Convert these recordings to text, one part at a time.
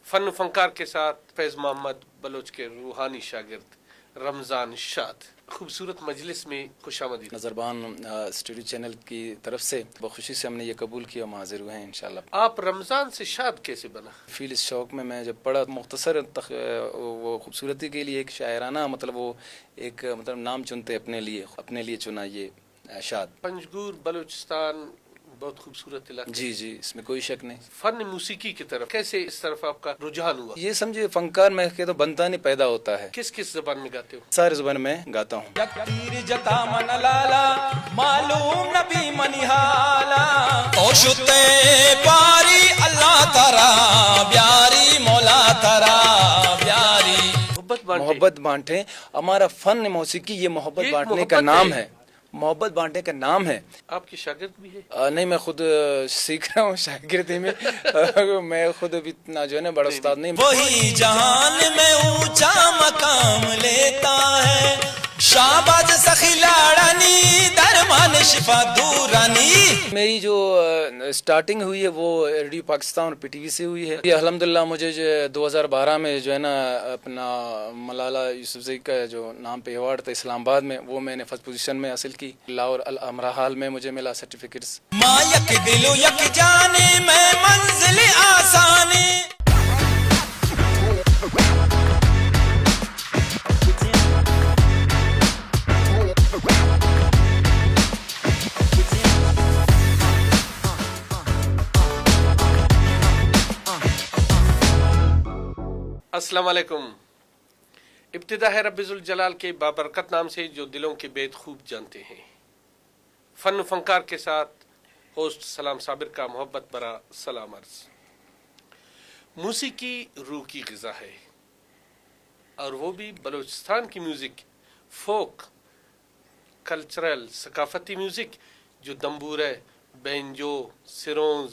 Fun Fankar के साथ Faiz Mohammad Bloch के रूहानी शागिर्द रमज़ान शाद। खूबसूरत मजलिस में खुशामदीद। नज़रबान स्टूडियो चैनल की तरफ से बखुशी से हमने ये कबूल किया, हम हाजिर हुए हैं इंशाल्लाह। आप रमज़ान से शाद कैसे बना? फील इस शौक़ में मैं जब पढ़ा मुख्तसर वो खूबसूरती के लिए एक शायराना वो एक नाम चुनते अपने लिए चुना ये शाद। पंजगूर बलूचिस्तान बहुत खूबसूरत इलाका। जी जी, इसमें कोई शक नहीं। फन मौसीकी की तरफ कैसे इस तरफ आपका रुझान हुआ? ये समझे फनकार में के तो बनता नहीं पैदा होता है। किस किस जबान में गाते हो? सारे जुबान में गाता हूँ। मोहब्बत बांटे हमारा फन मौसीकी, ये मोहब्बत बांटने का नाम है, मोहब्बत बांटने का नाम है। आपकी शागिर्द भी है? नहीं, मैं खुद सीख रहा हूँ शागिर्दी में। मैं खुद अभी इतना जो है ना बड़ा उस्ताद नहीं। वही जहान में ऊंचा मकाम लेता है, शाबाज सखी लाड़ानी दरमान शिफा दूरानी। मेरी जो स्टार्टिंग हुई है वो रेडियो पाकिस्तान और पीटीवी से हुई है। अल्हम्दुलिल्लाह मुझे जो 2012 में जो है ना अपना मलाला यूसुफजई का जो नाम पे अवार्ड था इस्लामाबाद में, वो मैंने फर्स्ट पोजीशन में हासिल की। लाहौर अल अमराहाल में मुझे मिला सर्टिफिकेट्स। माँ यक दिलो यक जाने मैं मंजिल आसानी। अस्सलाम वालेकुम। इब्तिदा है रब्बिजुल जलाल के बाबरकत नाम से जो दिलों के बेद खूब जानते हैं। फन फंकार के साथ होस्ट सलाम साबिर का मोहब्बत भरा सलाम अर्ज। मूसीकी रूह की ग़िज़ा है और वो भी बलूचिस्तान की म्यूज़िक, फोक, कल्चरल, सकाफती म्यूज़िक जो दम्बूरे, बेंजो, सिरोंज,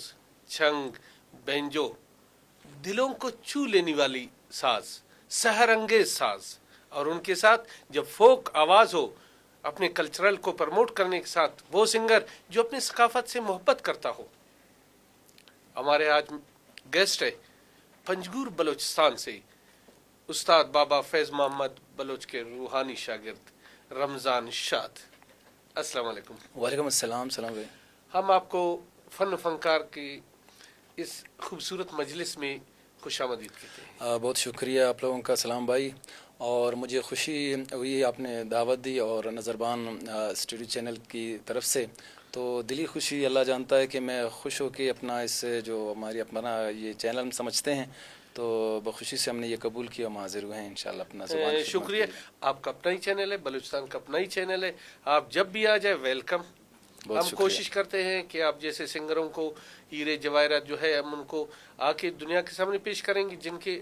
छंग, बेंजो, दिलों को छू लेने वाली साज, सहरंगेज साज, और उनके साथ जब फोक आवाज़ हो, अपने कल्चरल को प्रमोट करने के साथ वो सिंगर जो अपनी सकाफत से मोहब्बत करता हो। हमारे आज गेस्ट है पंजगूर बलूचिस्तान से उस्ताद बाबा फैज मोहम्मद बलोच के रूहानी शागिर्द रमज़ान शाद। अस्सलाम वालेकुम। वालेकुम अस्सलाम। सलाम भाई। हम आपको फन फनकार की इस खूबसूरत मजलिस में खुशामदीद कहते हैं। बहुत शुक्रिया आप लोगों का सलाम भाई, और मुझे खुशी हुई आपने दावत दी और नज़रबान स्टूडियो चैनल की तरफ से, तो दिली खुशी अल्लाह जानता है कि मैं खुश हो के अपना इस जो हमारी अपना ये चैनल हम समझते हैं, तो बखुशी से हमने ये कबूल किया, हम हाजिर हुए हैं इंशाल्लाह अपना ज़ुबान। शुक्रिया। आपका अपना ही चैनल है, बलूचिस्तान का अपना ही चैनल है, आप जब भी आ जाए वेलकम। हम कोशिश करते हैं कि आप जैसे सिंगरों को हीरे जवाहरात जो है हम उनको आके दुनिया के सामने पेश करेंगे, जिनके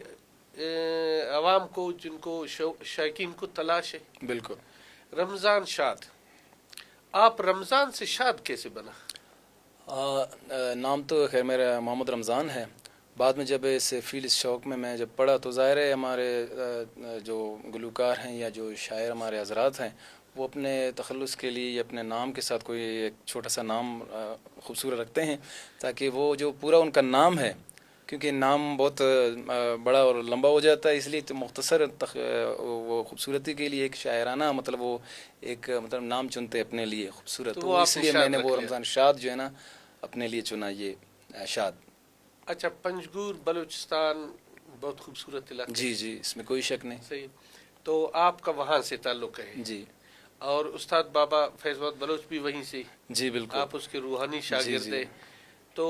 आवाम को, जिनको शायकीन को तलाश है। बिल्कुल। रमज़ान शाद, आप रमज़ान से शाद कैसे बना? नाम तो खैर मेरा मोहम्मद रमज़ान है। बाद में जब इस फील इस शौक़ में मैं जब पढ़ा तो ज़ाहिर है हमारे जो गुलकार हैं या जो शायर हमारे हज़रात हैं, वो अपने तखल्लुस के लिए अपने नाम के साथ कोई एक छोटा सा नाम खूबसूरत रखते हैं, ताकि वो जो पूरा उनका नाम है, क्योंकि नाम बहुत बड़ा और लंबा हो जाता है, इसलिए तो मुख्तसर वो खूबसूरती के लिए एक शायराना वो एक नाम चुनते अपने लिए खूबसूरत, तो इसलिए मैंने वो रमज़ान शाद जो है ना अपने लिए चुना, ये शाद। अच्छा, पंजगूर बलूचिस्तान बहुत खूबसूरत इलाका। जी जी, इसमें कोई शक नहीं। सही। तो आपका वहाँ से ताल्लुक़ है? जी। और उस्ताद बाबा फैज मोहम्मद बलोच भी वहीं से? जी बिल्कुल। आप उसके रूहानी शागिर्द हैं। तो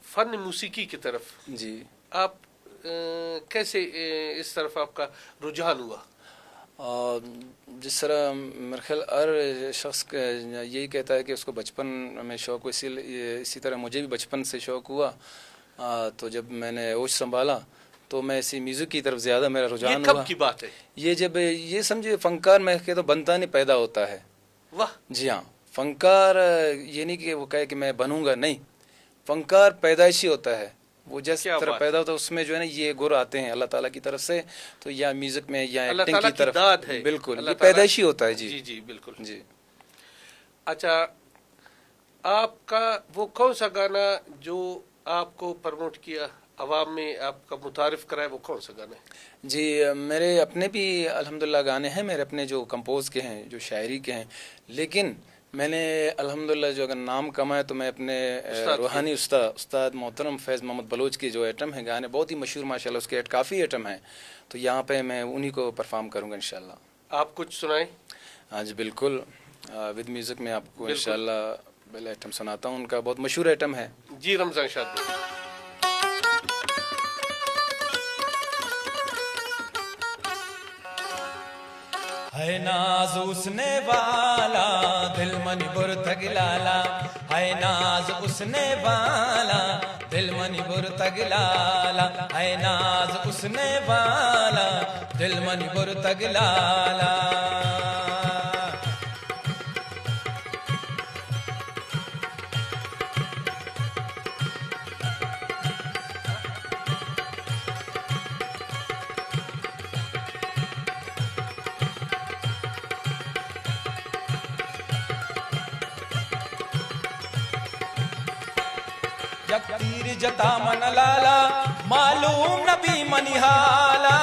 फन मौसीकी की तरफ जी आप कैसे इस तरफ आपका रुझान हुआ? जिस तरह मेरे ख्याल हर शख्स यही कहता है कि उसको बचपन में शौक़ हो, इसी तरह मुझे भी बचपन से शौक़ हुआ। तो जब मैंने होश संभाला तो मैं इसी म्यूज़िक की तरफ ज़्यादा मेरा रुझान हुआ। ये कब की बात है? ये जब ये समझे फनकार में के तो बनता नहीं पैदा होता है। वाह। जी हाँ, फनकार ये नहीं कि वो कहे कि मैं बनूंगा, नहीं, फनकार पैदाइशी होता है। वो जिस तरह पैदा होता है उसमें जो है ना ये गुर आते हैं अल्लाह ताला की तरफ से, तो या म्यूजिक में या एक्टिंग की तरफ दाद है। बिल्कुल, ये पैदाइशी होता है। जी जी जी बिल्कुल जी। अच्छा, आपका वो कौन सा गाना जो आपको प्रमोट किया आवाम में आपका मुतारिफ कराए, वो कौन सा गाने? जी, मेरे अपने भी अल्हम्दुलिल्लाह गाने हैं, मेरे अपने जो कंपोज के हैं, जो शायरी के हैं, लेकिन मैंने अल्हम्दुलिल्लाह जो अगर नाम कमाए तो मैं अपने रूहानी उस्ताद मोहतरम फैज़ मोहम्मद बलोच की जो एटम है गाने, बहुत ही मशहूर माशाल्लाह, उसके काफ़ी एटम हैं, तो यहाँ पे मैं उन्हीं को परफॉर्म करूँगा इंशाल्लाह। आप कुछ सुनाएं। हाँ जी बिल्कुल, विद म्यूज़िक में आपको इंशाल्लाह पहले एटम सुनाता हूँ, उनका बहुत मशहूर एटम है। जी रमज़ान शादी। है नाज उसने वाला दिल मनी बुरतग लाला, है नाज उसने वाला दिल मनी बुरतग लाला, है नाज उसने वाला दिल मनी बुरतग लाला। तीर जता मन लाला मालूम नबी मनिहाला,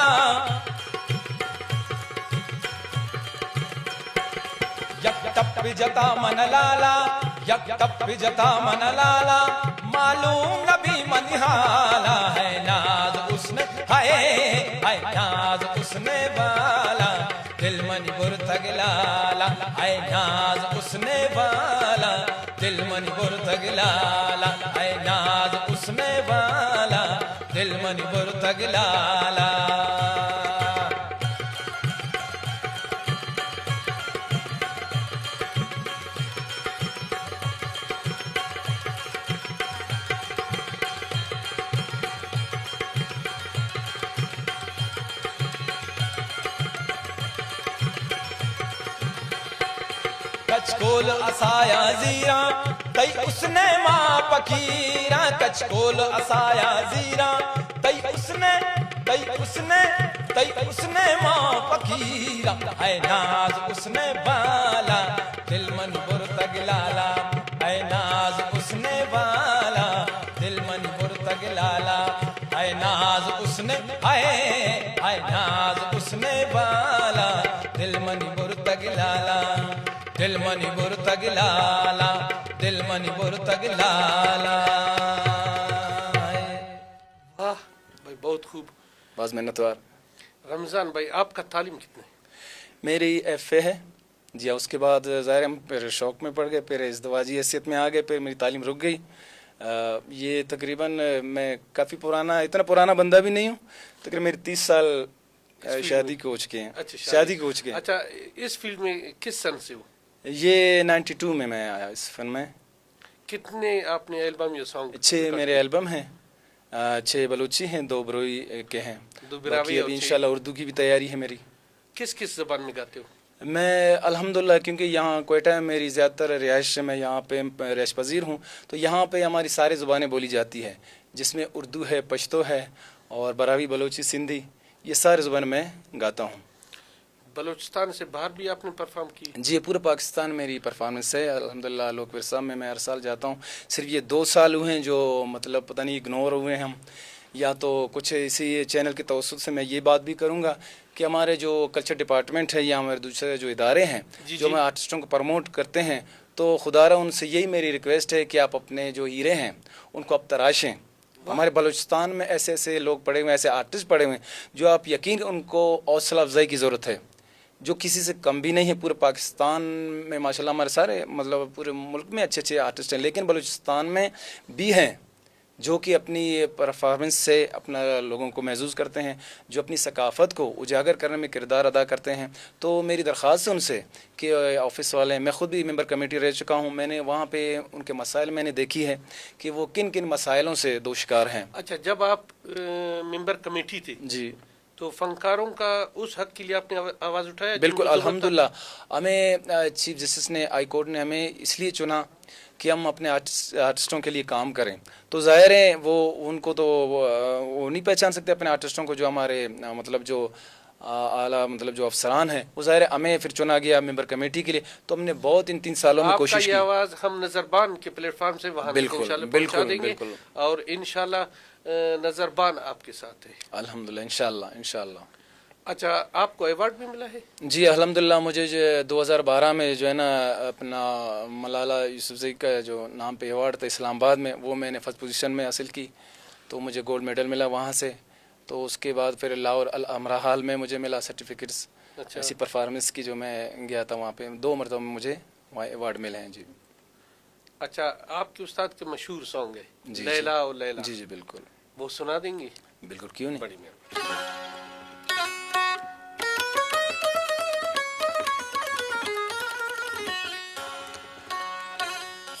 यक टप जता मन लाला, यक टप जता मन लाला मालूम नबी मनिहाला, है नाज उसने है नाज उसने वाला दिल मनी बुरतग लाला, है नाज उसने वाला दिल मनी बुरतग लाला, है नाज उसने वाला दिल मनी बुरतग लाला। कचकोल असाया जीरा दई उसने माँ पकीरा, कचकोल असाया जीरा दई उसने माँ पकीरा, है नाज उसने बाला दिल मन बुरतग लाला, है नाज उसने बाला दिल मन बुरतग लाला, है नाज उसने है नाज उसने बाला दिल मन बुरतग लाला, दिल मनी बुरतग लाला, दिल मनी बुरतग लाला। वाह भाई, बहुत खूब। बहुत मेहनतवार। रमज़ान भाई, आपका तालीम कितने? मेरी FA है जी, उसके बाद ज़ाहिर हम फिर शौक़ में पड़ गए, फिर इज़दवाजी हैसियत में आ गए, फिर मेरी तालीम रुक गई। ये तकरीबन मैं काफ़ी पुराना, इतना पुराना बंदा भी नहीं हूँ, तकरीबन मेरे 30 साल शादी को हो चुके हैं। अच्छा, शादी को हो चुके हैं। अच्छा, इस फील्ड में किस सन से हो? ये 92 में मैं आया इस फन में। कितने आपने एल्बम या सॉन्ग? 6 मेरे एल्बम हैं, 6 बलूची हैं, 2 बरोई के हैं, बाकी अभी इंशाल्लाह उर्दू की भी तैयारी है मेरी। किस किस ज़बान में गाते हो? मैं अल्हम्दुलिल्लाह, क्योंकि यहाँ कोयटा में मेरी ज़्यादातर रिहाइश, मैं यहाँ पे रिहाइश पजीर हूँ, तो यहाँ पे हमारी सारी ज़ुबानें बोली जाती है, जिसमें उर्दू है, पश्तो है और बरावी, बलोची, सिंधी, ये सारी ज़ुबान मैं गाता हूँ। बलूचिस्तान से बाहर भी आपने परफॉर्म की? जी, पूरे पाकिस्तान मेरी परफॉर्मेंस है अल्हम्दुलिल्लाह। लोक विरसा में मैं हर साल जाता हूँ। सिर्फ ये 2 साल हुए हैं जो मतलब पता नहीं इग्नोर हुए हैं हम, या तो कुछ इसी चैनल के तवस्सुत से मैं ये बात भी करूँगा कि हमारे जो कल्चर डिपार्टमेंट है या हमारे दूसरे जो इदारे हैं जो हमें आर्टिस्टों को प्रमोट करते हैं, तो खुदारा उनसे यही मेरी रिक्वेस्ट है कि आप अपने जो हीरे हैं उनको आप तराशें। हमारे बलूचिस्तान में ऐसे ऐसे लोग पड़े हुए हैं, ऐसे आर्टिस्ट पड़े हुए हैं जो आप यकीन, उनको हौसला अफजाई की ज़रूरत है, जो किसी से कम भी नहीं है। पूरे पाकिस्तान में माशाल्लाह हमारे सारे मतलब पूरे मुल्क में अच्छे अच्छे आर्टिस्ट हैं, लेकिन बलूचिस्तान में भी हैं जो कि अपनी परफॉर्मेंस से अपना लोगों को महसूस करते हैं, जो अपनी सकाफ़त को उजागर करने में किरदार अदा करते हैं। तो मेरी दरख्वास्त है उनसे कि ऑफ़िस वाले, मैं ख़ुद भी मेंबर कमेटी रह चुका हूँ, मैंने वहाँ पे उनके मसाइल मैंने देखी है कि वो किन किन मसाइलों से दो शिकार हैं। अच्छा, जब आप मेंबर कमेटी थे जी, तो फनकारों का उस हक के लिए आपने आवाज़ उठाया? बिल्कुल अल्हम्दुलिल्लाह। हमें चीफ जस्टिस ने, हाई कोर्ट ने हमें इसलिए चुना कि हम अपने आर्टिस्टों के लिए काम करें। तो ज़ाहिर है वो उनको तो वो नहीं पहचान सकते अपने आर्टिस्टों को, जो हमारे मतलब जो आला मतलब जो अफसरान हैं, वो ज़ाहिर हमें फिर चुना गया मेंबर कमेटी के लिए। तो हमने बहुत इन 3 सालों में कोशिश ये की। आवाज़ हम नज़रबान के प्लेटफॉर्म से वहाँ इंशाल्लाह पहुँचा देंगे और इंशाल्लाह नज़रबान आपके साथ है अल्हम्दुलिल्लाह, इंशाल्लाह इंशाल्लाह। अच्छा, आपको अवार्ड भी मिला है? जी अल्हम्दुलिल्लाह, मुझे जो 2012 में जो है ना अपना मलाला यूसुफजई का जो नाम पे अवार्ड था इस्लामाबाद में, वो मैंने फर्स्ट पोजीशन में हासिल की, तो मुझे गोल्ड मेडल मिला वहाँ से। तो उसके बाद फिर लाहौर अल अमरा हाल में मुझे मिला सर्टिफिकेट्स। अच्छा। ऐसी परफॉर्मेंस की जो मैं गया था वहाँ पे 2 मरतबा मुझे वहाँ अवार्ड मिले हैं जी। अच्छा, आपके उस्ताद के मशहूर सॉन्ग है जी, लैला और लैला। जी जी बिल्कुल, वो सुना देंगी? बिल्कुल, क्यों नहीं। बड़ी मेहरबानी।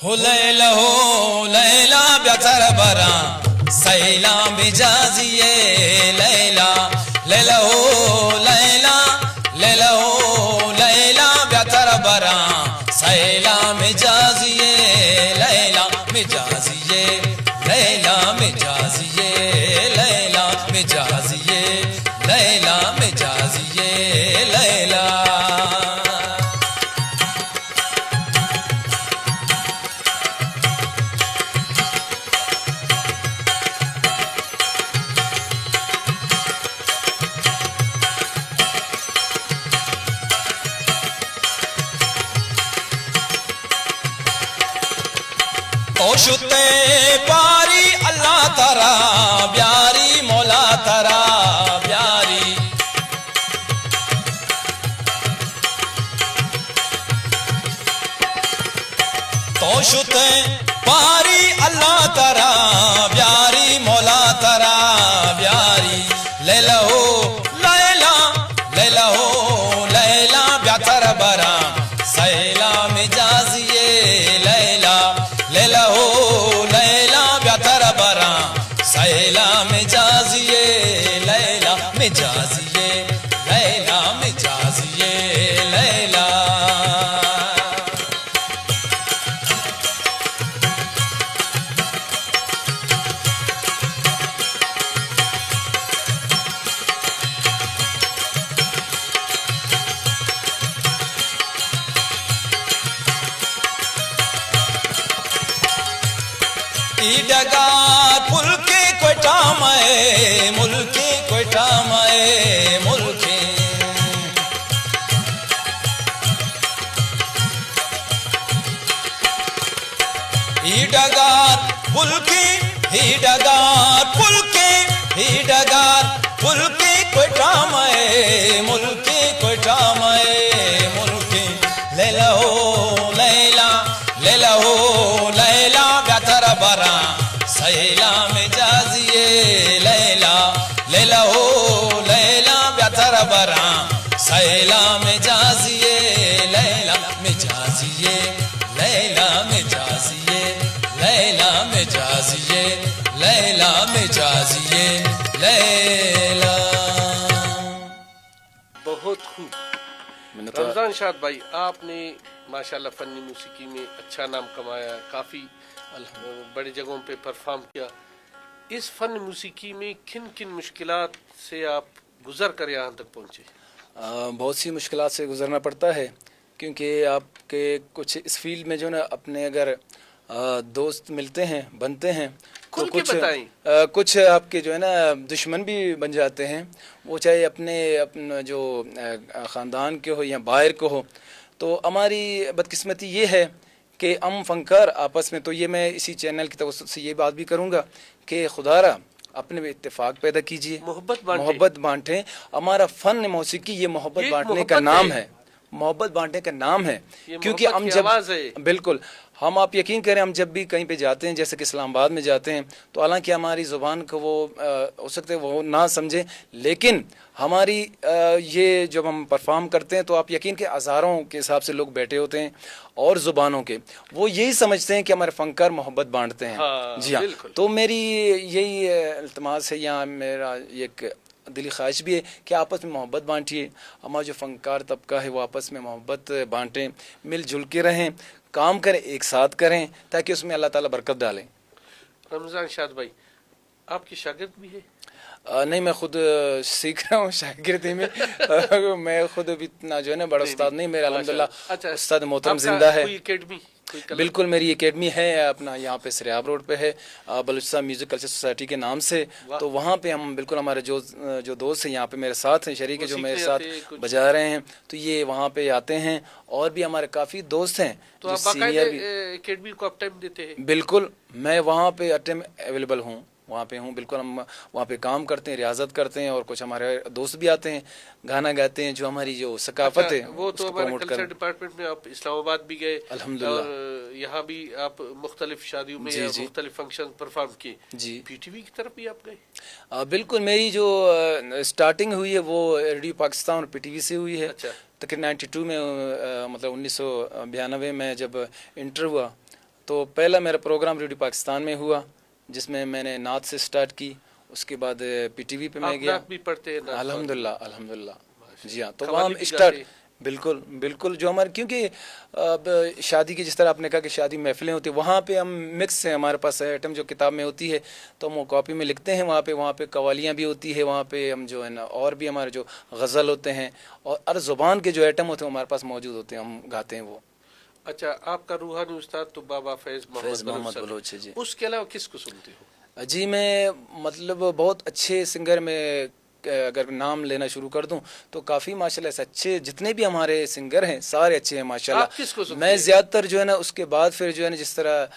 हो लैला ब्यातर बरा सैला मिजाजिए लैला लैला हो लैला लैला हो लैला ब्यातर बरा सैला मिजाजिए लैला मिजाजिए लैला मिजाजिए लैला मिजाजिए लैला मिजाजिए लैला। ओशुते पारी अल्लाह तरा ब्यारी मौला तरा ब्यारी तोशुते पारी अल्लाह तरा ब्यारी मौला तरा ब्यारी लैला हो लैला लैला हो लैला ब्यातर बरा सैला मिजाजिए लैला लैला हो लैला ब्यातर बरा सैला मिजाजिए लैला मिजाजिए लैला मिजाजिए लैला। ईडगार पुलके कोयटा माए मुल्के कोयटा माए मुल्के ईडगार पुलके ईडगार पुलके ईडगार पुलके कोयटा माए मुल्के कोयटा माए मुल्के लैला हो लैला लैला हो लैला ब्यातर बरा सैला मिजाजिए लैला लैला हो लैला ब्यातर बरा सैला मिजाजिए लैला मिजाजिए लैला मिजाजिए लैला मिजाजिए लैला मिजाजिए लैला। बहुत खूब रमजान शाद भाई, आपने माशाल्लाह फनी मौसीकी में अच्छा नाम कमाया, काफ़ी बड़ी जगहों पे परफॉर्म किया। इस फन मौसीकी में किन किन मुश्किलात से आप गुजर कर यहाँ तक पहुँचे? बहुत सी मुश्किलात से गुजरना पड़ता है, क्योंकि आपके कुछ इस फील्ड में जो ना अपने अगर दोस्त मिलते हैं बनते हैं तो कुछ आपके जो है ना दुश्मन भी बन जाते हैं, वो चाहे अपना जो ख़ानदान के हो या बाहर को हो। तो हमारी बदकिस्मती ये है कि हम फनकार आपस में, तो ये मैं इसी चैनल की तवज्जो से ये बात भी करूँगा कि खुदारा अपने में इत्तेफाक पैदा कीजिए, मोहब्बत बांटें। हमारा फ़न मौसीकी ये मोहब्बत बांटने का नाम है, मोहब्बत बांटने का नाम है। क्योंकि हम जब बिल्कुल हम आप यकीन करें, हम जब भी कहीं पे जाते हैं, जैसे कि इस्लामाबाद में जाते हैं, तो हालांकि हमारी ज़ुबान को वो हो सकते वो ना समझे, लेकिन हमारी ये जब हम परफॉर्म करते हैं तो आप यकीन के हज़ारों के हिसाब से लोग बैठे होते हैं और ज़ुबानों के वो यही समझते हैं कि हमारे फ़नकार मोहब्बत बांटते हैं। हाँ, जी हाँ, तो मेरी यही इल्तिमास है या मेरा एक दिली ख्वाहिश भी है कि आपस में मोहब्बत बांटिए। हमारा जो फ़नकार तबका है वो आपस में मोहब्बत बांटें, मिलजुल के रहें, काम करें, एक साथ करें, ताकि उसमें अल्लाह ताला बरकत डालें। रमज़ान शाद भाई आपकी शागिर्द भी है? नहीं, मैं खुद सीख रहा हूँ शागिर्दी में। मैं खुद अभी इतना जो है ना बड़ा उस्ताद नहीं, मेरा अल्हम्दुलिल्लाह अच्छा, उस्ताद मोहतरम आपका जिंदा है। कोई एकेडमी, कोई कला? बिल्कुल, मेरी एकेडमी है अपना यहाँ पे सरियाब रोड पे है, बलूचिस्तान म्यूज़िक कल्चर सोसाइटी के नाम से। वाह। तो वहाँ पे हम बिल्कुल, हमारे जो दोस्त हैं यहाँ पे मेरे साथ हैं, शरीक वो है जो सीखने मेरे आते हैं साथ कुछ? बजा रहे हैं, तो ये वहाँ पे आते हैं। और भी हमारे काफ़ी दोस्त हैं तो जो आप बाकायदे सीनियर भी। एकेडमी को आप टाइम देते हैं? बिल्कुल, मैं वहाँ पे हर टाइम अवेलेबल हूँ, वहाँ पे हूँ बिल्कुल। हम वहाँ पे काम करते हैं, रियाजत करते हैं, और कुछ हमारे दोस्त भी आते हैं, गाना गाते हैं, जो हमारी जो सकाफत अच्छा, है वो तो उसको हमारे प्रमोट कल्चर करें। डिपार्टमेंट में आप इस्लामाबाद भी गए अल्हम्दुलिल्लाह। और यहाँ भी आप मुख्तलिफ शादियों में जी, या जी। मुख्तलिफ फंक्शन परफॉर्म किए। जी। पीटीवी की तरफ भी आप गए? बिल्कुल, मेरी जो स्टार्टिंग हुई है वो रेडियो पाकिस्तान और पीटीवी से हुई है। अच्छा। तकरीबन 92 में मतलब 1992 में जब इंटर हुआ, तो पहला मेरा प्रोग्राम रेडियो पाकिस्तान में हुआ, जिसमें मैंने नात से स्टार्ट की। उसके बाद पीटीवी पे मैं आप गया। नात भी पढ़ते हैं? नात अल्हम्दुलिल्लाह, अल्हम्दुलिल्लाह। जी हाँ, तो वहाँ कव्वाली हम भी स्टार्ट, गाते हैं? बिल्कुल बिल्कुल, जो हमारे, क्योंकि अब शादी की, जिस तरह आपने कहा कि शादी महफिलें होती है, वहाँ पे हम मिक्स है, हमारे पास आइटम जो किताब में होती है तो हम वो कॉपी में लिखते हैं। वहाँ पे कवालियाँ भी होती है, वहाँ पे हम जो है ना, और भी हमारे जो गज़ल होते हैं और हर ज़ुबान के जो आइटम होते हैं हमारे पास मौजूद होते हैं, हम गाते हैं वो। अच्छा, आपका रूहानी उस्ताद तो बाबा फैज़ मोहम्मद बलोच है जी। उसके अलावा किसको सुनते हो? जी, मैं मतलब बहुत अच्छे सिंगर में अगर नाम लेना शुरू कर दूं तो काफ़ी माशाल्लाह से अच्छे, जितने भी हमारे सिंगर हैं सारे अच्छे हैं आप माशाल्लाह। किसको सुनते मैं हैं? ज़्यादातर जो है ना, उसके बाद फिर जो है ना, जिस तरह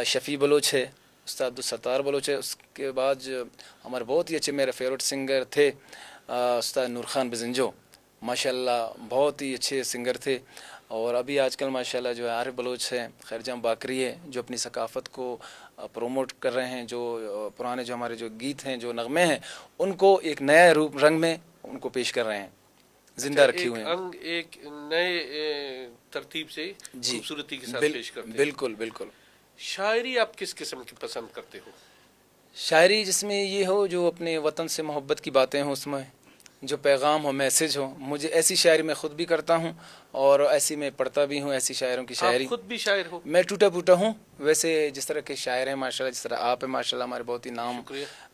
शफ़ी बलोच है, उस्ताद अब्दुल सत्तार बलोच है, उसके बाद जो हमारे बहुत ही अच्छे मेरे फेवरेट सिंगर थे उस्ताद नूर खान बिजंजो, माशाल्लाह बहुत ही अच्छे सिंगर थे। और अभी आजकल माशाल्लाह जो है आरिफ बलोच है, खैरजाम बाकरी है, जो अपनी सकाफ़त को प्रोमोट कर रहे हैं, जो पुराने जो हमारे जो गीत हैं, जो नगमे हैं, उनको एक नया रूप रंग में उनको पेश कर रहे हैं, जिंदा रखे हुए हैं। अंग एक नए तरतीब से जी, खूबसूरती के साथ पेश करते हैं। बिल्कुल बिल्कुल। शायरी आप किस किस्म की पसंद करते हो? शायरी जिसमें ये हो, जो अपने वतन से मोहब्बत की बातें हों, उसमें जो पैगाम हो, मैसेज हो, मुझे ऐसी शायरी मैं ख़ुद भी करता हूँ और ऐसी मैं पढ़ता भी हूँ, ऐसी शायरों की शायरी। आप खुद भी शायर हो? मैं टूटा फूटा हूँ, वैसे जिस तरह के शायर हैं माशाल्लाह, जिस तरह आप हैं माशाल्लाह, हमारे बहुत ही नाम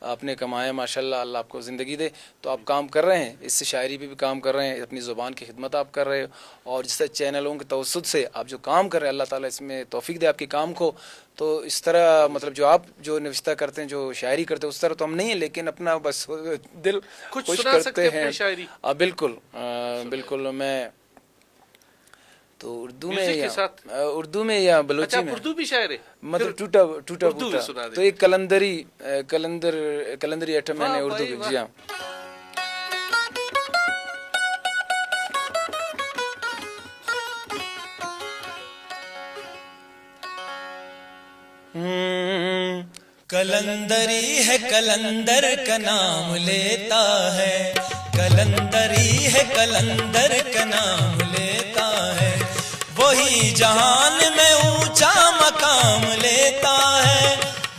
आपने कमाए माशाल्लाह, अल्लाह आपको ज़िंदगी दे। तो आप काम कर रहे हैं, इससे शायरी पे भी काम कर रहे हैं, अपनी ज़ुबान की खिदमत आप कर रहे हो, और जिस तरह चैनलों के तवस्सुत से आप जो काम कर रहे हैं, अल्लाह ताला इसमें तौफीक दे आपके काम को। तो इस तरह मतलब जो आप जो नविश्ता करते हैं, जो शायरी करते हैं, उस तरह तो हम नहीं है, लेकिन अपना बस दिल कुछ खुश सुना सकते करते हैं हैं। अपनी शायरी? बिल्कुल बिल्कुल। मैं तो उर्दू में म्यूजिक या के साथ? उर्दू में या बलोची अच्छा, में, उर्दू भी शायर है? मतलब टूटा टूटा उर्दू भी फूटा। सुना दे। तो एक कलंदरी आइटम मैंने वाह उर्दू भाई, में। जी हाँ। कलंदरी है कलंदर का नाम लेता है, कलंदरी है कलंदर का नाम लेता है, वही जहान में ऊंचा मकाम लेता है,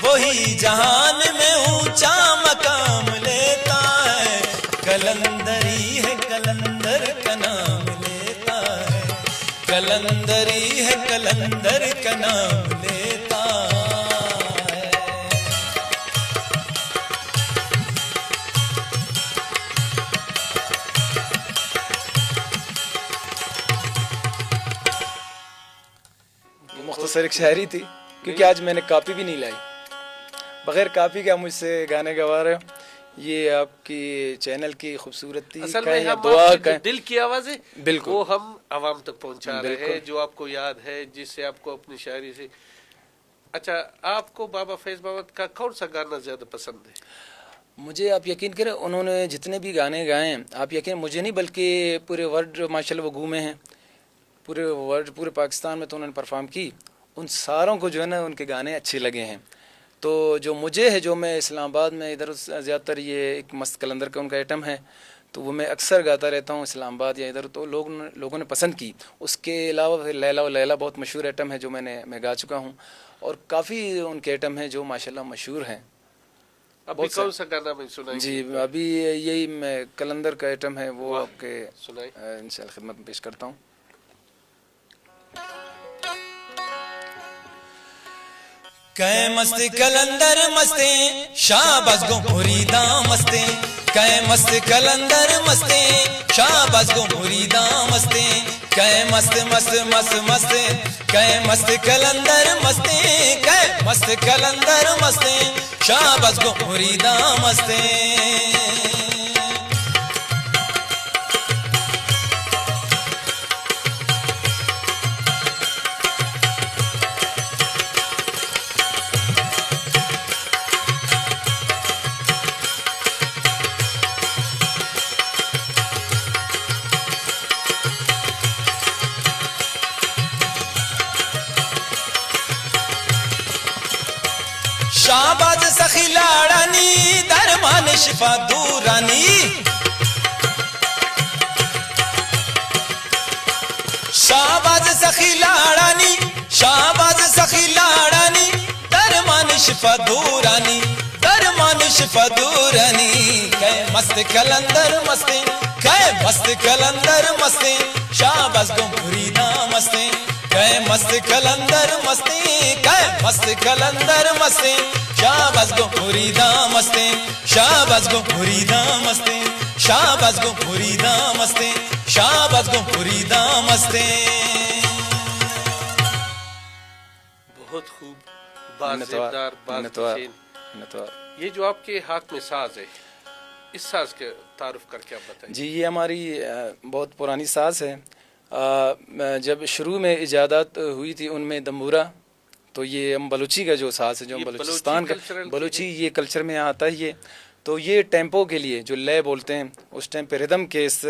वही जहान में ऊंचा मकाम लेता है, कलंदरी है कलंदर का नाम लेता है, कलंदरी है कलंदर का नाम लेता है। मुख्तसर एक शायरी थी, क्योंकि आज मैंने कापी भी नहीं लाई, बगैर कापी के आप मुझसे गाने गवा रहे हो। ये आपकी चैनल की खूबसूरती असल का में या हम दुआ आपकी का जो दिल की आवाज़ है, बिल्कुल वो हम आवाम तक पहुंचा रहे बिल्कुल। हैं, जो आपको याद है, जिससे आपको अपनी शायरी से। अच्छा, आपको बाबा फैज़ मोहम्मद का कौन सा गाना ज्यादा पसंद है? मुझे, आप यकीन करें, उन्होंने जितने भी गाने गाए हैं, आप यकीन, मुझे नहीं बल्कि पूरे वर्ल्ड माशाल्लाह वो घूमे हैं, पूरे वर्ल्ड, पूरे पाकिस्तान में तो उन्होंने परफॉर्म की, उन सारों को जो है ना उनके गाने अच्छे लगे हैं। तो जो मुझे है, जो मैं इस्लामाबाद में इधर ज़्यादातर ये एक मस्त कलंदर का उनका आइटम है, तो वो मैं अक्सर गाता रहता हूँ इस्लामाबाद या इधर, तो लोगों ने पसंद की। उसके अलावा फिर लैला व लैला बहुत मशहूर आइटम है, जो मैं गा चुका हूँ, और काफ़ी उनके आइटम हैं जो माशाल्लाह मशहूर हैं। अभी कौन सा गाना मैं सुनाई? जी, अभी यही मैं कलंदर का आइटम है वो आपके सुनाई इंशाल्लाह खिदमत में पेश करता हूँ। कै मस्त कलंदर मस्ते शाबाश गो मुरीदा मस्ते कै मस्त कलंदर मस्ते शाबाश गो मुरीदा मस्ते कै मस्त मस्त मस्त मस्ते कै मस्त कलंदर मस्ते कै मस्त कलंदर मस्ते शाबाश गो मुरीदा मस्ते शाबाज सखी लाड़ानी दरमान शिफा दूरानी शाबाज सखी लाड़ानी शाबाज सखी लाड़ानी दरमान शिफा दूरानी दरमान शिफा दूरानी कै मस्त कलंदर मस्ते कै मस्त कलंदर मस्ते शाबाज गो मुरीदा मस्ते कै मस्त कलंदर मस्ते कै मस्त कलंदर मस्ते शाबाश गो मुरीदा मस्ते शाबाश गो मुरीदा मस्ते शाबाश गो मुरीदा मस्ते शाबाश गो मुरीदा मस्ते बहुत खूब, बाज़ेबदार, बाज़ ये जो आपके हाथ में साज है, इस साज के तारुफ करके आप बताइए। जी, ये हमारी बहुत पुरानी साज है। जब शुरू में इजादात हुई थी उनमें दम्बूरा, तो ये हम बलूची का जो साज है, जो बलूचिस्तान का बलूची ये कल्चर में आता है। ये तो ये टेम्पो के लिए जो लय बोलते हैं, उस टाइम पे रिदम के इस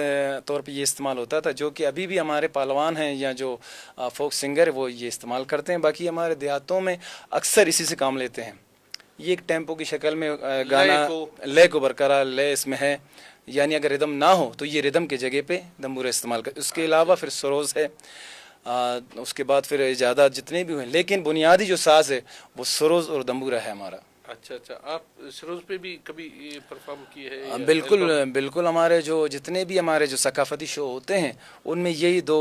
तौर पे ये इस्तेमाल होता था, जो कि अभी भी हमारे पहलवान हैं या जो फोक सिंगर है वो ये इस्तेमाल करते हैं। बाकी हमारे देहातों में अक्सर इसी से काम लेते हैं। ये एक टेम्पो की शक्ल में गाना लय को बरकरार लय इसमें है, यानी अगर रिदम ना हो तो ये रिदम के जगह पे दम्बूरा इस्तेमाल कर। उसके अलावा फिर सरोज है, उसके बाद फिर इजादात जितने भी हुए, लेकिन बुनियादी जो साज है वो सरोज और दम्बूरा है हमारा। अच्छा अच्छा, आप सरोज पे भी कभी परफॉर्म किए हैं? बिल्कुल बिल्कुल, हमारे जो जितने भी हमारे जो सकाफती शो होते हैं उनमें यही दो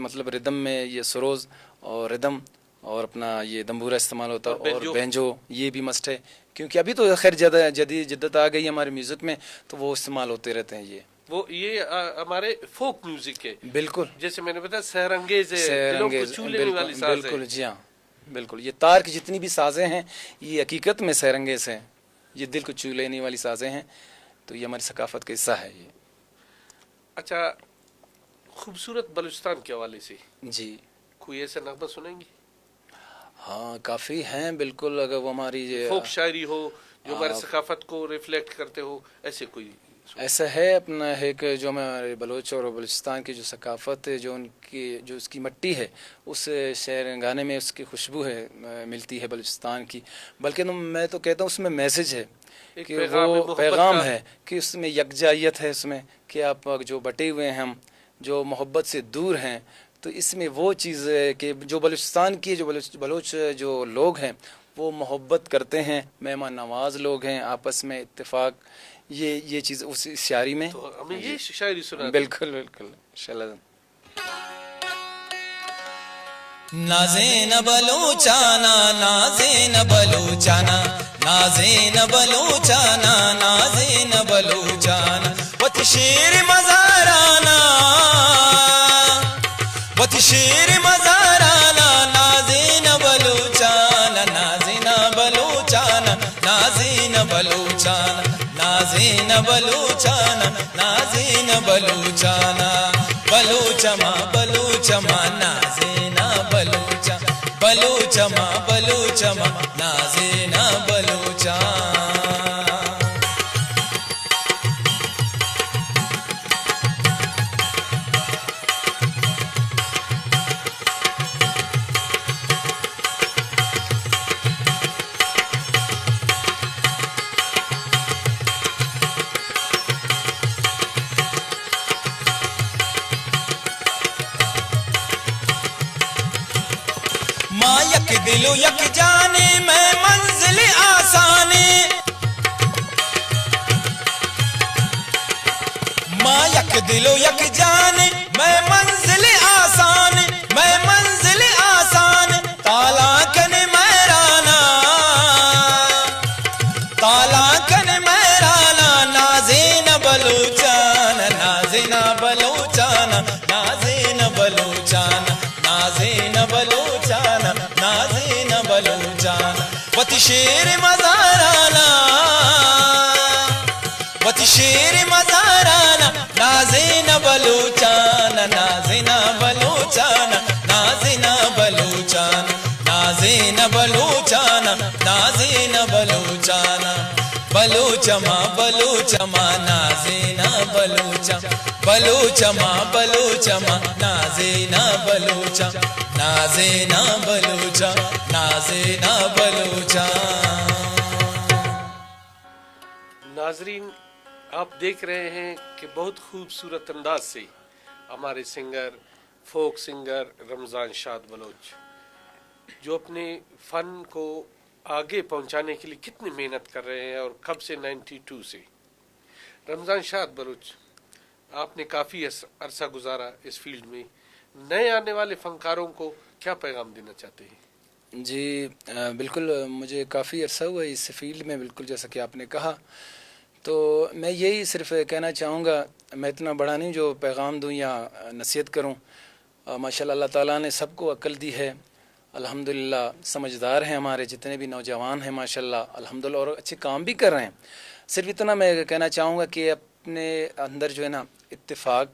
मतलब रिदम में ये सरोज और रिदम और अपना ये दम्बूरा इस्तेमाल होता है, और बेंजो ये भी मस्ट है, क्योंकि अभी तो खैर ज़्यादा जदीद जिद्दत आ गई हमारे म्यूज़िक में, तो वो इस्तेमाल होते रहते हैं। ये हमारे फोक म्यूजिक है। बिल्कुल, जैसे मैंने बताया सहरंगेज है, दिलों को छू लेने वाली साज है। बिल्कुल जी हाँ, बिल्कुल। ये तार की जितनी भी साजें हैं ये हकीकत में सहरंगेज हैं, ये दिल को छू लेने वाली साजें हैं, तो ये हमारी सकाफत का हिस्सा है ये। अच्छा, खूबसूरत बलूचिस्तान के हवाले से जी कोई ऐसा नगमा सुनेंगे? हाँ, काफ़ी हैं बिल्कुल। अगर वो हमारी फोक शायरी हो जो हमारे सकाफत को रिफ्लेक्ट करते हो, ऐसे कोई ऐसा है अपना एक जो हमारे बलोच और बलूचिस्तान की जो सकाफत है, जो उनकी जो उसकी मिट्टी है, उस शेर गाने में उसकी खुशबू है मिलती है बलूचिस्तान की। बल्कि मैं तो कहता हूँ उसमें मैसेज है कि वो पैगाम है कि उसमें यकजाइयत है, उसमें कि आप जो बटे हुए हैं हम, जो मोहब्बत से दूर हैं, तो इसमें वो चीज़ है कि जो बलूचिस्तान की जो बलोच जो लोग हैं वो मोहब्बत करते हैं, मेहमान नवाज लोग हैं, आपस में इत्तेफाक, ये चीज़ उस शायरी में। तो हमें ये शायरी सुना। बिल्कुल बिल्कुल, नाज़े न बलूचाना नाज़े न बलूचाना नाज़े न बलूचाना नाज़े न बलूचाना वत शेर मज़ाराना वत शेर मज़ाराना नाज़े न बलूचाना नाज़े न बलूचाना नाज़े न बलूचाना नाज़े न बलूचाना नाज़े न बलूचाना बलूचमा बलूचमा नाज़े न बलूचा बलूचमा बलूचमा नाज़े न बलूचा। माँ यक दिलो यक जाने मैं मंजिल आसाने माँ यक दिलो यक जाने मैं मंजिल आसान मैं मंजिल आसान ताला कन मैराना वती शेर मजाराना वती शेर मजाराना नाज़िना बलूचाना नाज़िना बलूचाना नाज़िना बलूचाना नाज़िना बलूचाना नाज़िना बलूचाना बलूचमा बलूचमा नाज़िना बलूचा बलूचमा बलूचमा नाज़िना बलूचा नाज़िना बलूचा नाज़िना बलूचा। नाजरीन, आप देख रहे हैं कि बहुत खूबसूरत अंदाज से हमारे सिंगर, फोक सिंगर रमज़ान शाद बलोच जो अपने फ़न को आगे पहुंचाने के लिए कितनी मेहनत कर रहे हैं और कब से 92 से। रमज़ान शाद बलोच, आपने काफ़ी अरसा गुजारा इस फील्ड में, नए आने वाले फनकारों को क्या पैगाम देना चाहते हैं? जी बिल्कुल, मुझे काफ़ी अरसा हुआ इस फील्ड में, बिल्कुल जैसा कि आपने कहा। तो मैं यही सिर्फ कहना चाहूँगा, मैं इतना बड़ा नहीं जो पैगाम दूँ या नसीहत करूँ। माशाल्लाह अल्लाह ताला ने सबको अक्ल दी है, अल्हम्दुलिल्लाह समझदार हैं हमारे जितने भी नौजवान हैं माशाल्लाह अल्हम्दुलिल्लाह, और अच्छे काम भी कर रहे हैं। सिर्फ इतना मैं कहना चाहूँगा कि अपने अंदर जो है ना इत्तेफाक,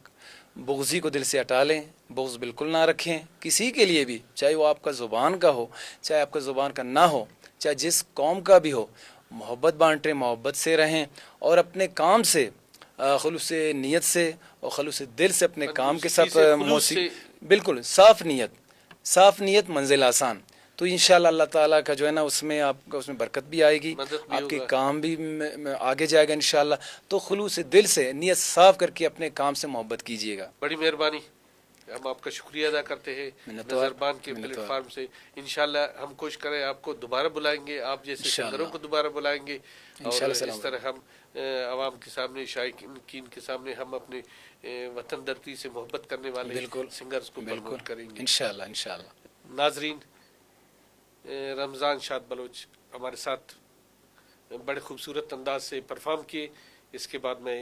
बुग़्ज़ी को दिल से हटा लें, बुग़्ज़ बिल्कुल ना रखें किसी के लिए भी, चाहे वो आपका ज़ुबान का हो, चाहे आपका ज़ुबान का ना हो, चाहे जिस कौम का भी हो। मोहब्बत बांटें, मोहब्बत से रहें और अपने काम से खुलूस नीयत से और खुलूस दिल से अपने काम के साथ बिल्कुल साफ़ नीयत मंजिल आसान। तो इंशाअल्लाह अल्लाह ताला का जो है ना उसमें आपका उसमें बरकत भी आएगी, आपके काम भी आगे जाएगा इंशाअल्लाह। तो खुलूस दिल से नीयत साफ़ करके अपने काम से मोहब्बत कीजिएगा। बड़ी मेहरबानी, हम आपका शुक्रिया अदा करते हैं नज़रबान के प्लेटफार्म से। इंशाल्लाह हम कोशिश करें आपको दोबारा बुलाएंगे, आप जैसे सिंगरों को दोबारा बुलाएंगे और इस तरह हम आवाम के सामने, शायकीन के सामने हम अपने वतन धरती से मोहब्बत करने वाले सिंगर्स को प्रमोट करेंगे इंशाल्लाह। नाजरीन, रमज़ान शाद बलोच हमारे साथ बड़े खूबसूरत अंदाज से परफॉर्म किए। इसके बाद मैं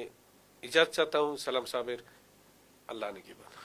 इजाज़त चाहता हूँ। सलाम साबिर, अल्लाह ने की बात।